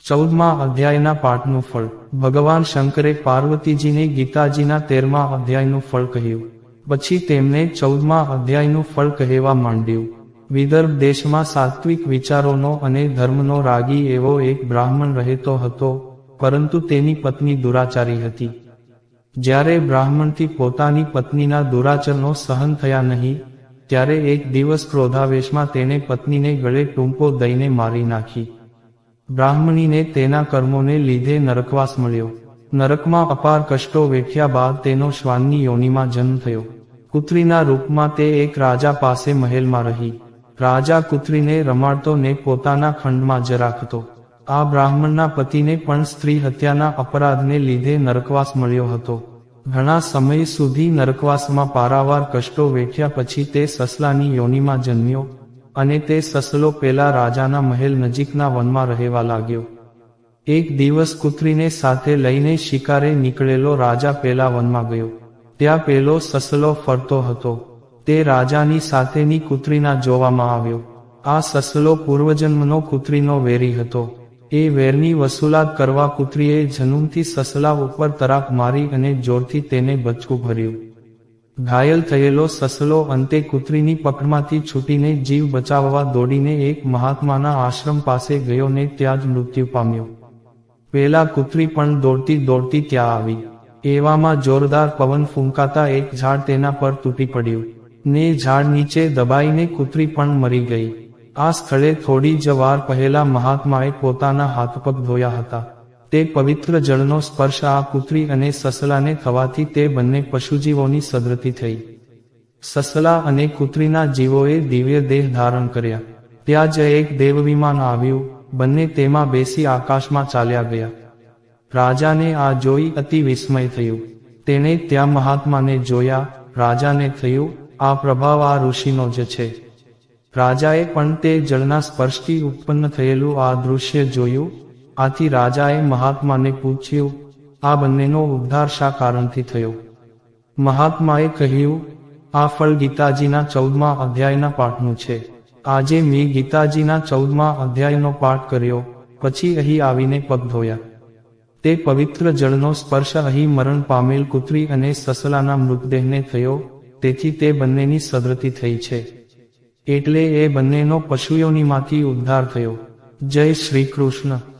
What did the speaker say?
14મા અધ્યાયના પાઠનું ફળ। ભગવાન શંકરે પાર્વતીજીને ગીતાજીના 13મા અધ્યાયનું ફળ કહ્યું। પછી તેમને 14મા અધ્યાયનું ફળ કહેવા માંડ્યું। વિદર્ભ દેશમાં સાત્વિક વિચારોનો અને ધર્મનો રાગી એવો એક બ્રાહ્મણ રહેતો હતો, પરંતુ તેની પત્ની દુરાચારી હતી। જ્યારે બ્રાહ્મણથી પોતાની પત્નીના દુરાચરણો સહન થયા નહીં, ત્યારે એક દિવસ ક્રોધાવેશમાં તેણે પત્નીને ગળે ટૂંપો દઈને મારી નાખી। બ્રાહ્મણીને તેના કર્મોને લીધે નરકવાસ મળ્યો। નરકમાં અપાર કષ્ટો વેઠ્યા બાદ તેનો શ્વાનની યોનિમાં જન્મ થયો। કુતરીના રૂપમાં તે એક રાજા પાસે મહેલમાં રહી। રાજા કુતરીને રમાડતો ને પોતાના ખંડમાં જ રાખતો। આ બ્રાહ્મણના પતિને પણ સ્ત્રી હત્યાના અપરાધને લીધે નરકવાસ મળ્યો હતો। ઘણા સમય સુધી નરકવાસમાં પારાવાર કષ્ટો વેઠ્યા પછી તે સસલાની યોનિમાં જન્મ્યો, અને તે સસલો પેલા રાજાના મહેલ નજીકના વનમાં રહેવા લાગ્યો। એક દિવસ કુતરીને સાથે લઈને શિકારે નીકળેલો રાજા પેલા વનમાં ગયો। ત્યાં પેલો સસલો ફરતો હતો। તે રાજાની સાથેની કુતરીના જોવામાં આવ્યો। આ સસલો પૂર્વજન્મનો કુતરીનો વેરી હતો। એ વેરની વસૂલાત કરવા કુતરીએ જનુનથી સસલા ઉપર તરાપ મારી અને જોરથી તેને બચકું ભર્યું। ઘાયલ થયેલો સસલો અંતે કુતરીની પકડમાંથી છૂટીને જીવ બચાવવા દોડીને એક મહાત્માના આશ્રમ પાસે ગયો ને ત્યાં જ મૃત્યુ પામ્યો। પેલા કુતરી પણ દોડતી દોડતી ત્યાં આવી। એવામાં જોરદાર પવન ફૂંકાતા એક ઝાડ તેના પર તૂટી પડ્યું, ને ઝાડ નીચે દબાઈને કુતરી પણ મરી ગઈ। આ સ્થળે થોડી જ વાર પહેલા મહાત્માએ પોતાના હાથપગ ધોયા હતા। તે પવિત્ર જળનો સ્પર્શ આ કુતરી અને સસલાને થવાથી તે બંને પશુજીવોની સદ્ગતિ થઈ। સસલા અને કુતરીના જીવોએ દિવ્ય દેહ ધારણ કર્યા। ત્યાં જ એક દેવવિમાન આવ્યું, બંને તેમાં બેસી આકાશમાં ચાલ્યા ગયા। રાજાને આ જોઈ અતિ વિસ્મય થયું। તેણે ત્યાં મહાત્માને જોયા। રાજાને થયું, આ પ્રભાવ આ ઋષિનો જ છે। રાજાએ પણ તે જળના સ્પર્શથી ઉત્પન્ન થયેલું આ દૃશ્ય જોયું। આથી રાજાએ મહાત્માને પૂછ્યું, આ બંનેનો ઉદ્ધાર શા કારણથી થયો? મહાત્માએ કહ્યું, આ ફળ ગીતાજીના 14મા અધ્યાયના પાઠનું છે। આજે મેં ગીતાજીના 14મા અધ્યાયનો પાઠ કર્યો, પછી અહીં આવીને પગ ધોયા। તે પવિત્ર જળનો સ્પર્શ અહીં મરણ પામેલ કુતરી અને સસલાના મૃતદેહને થયો, તેથી તે બંનેની સદ્ગતિ થઈ છે। એટલે એ બંનેનો પશુયોનિમાંથી ઉદ્ધાર થયો। જય શ્રી કૃષ્ણ।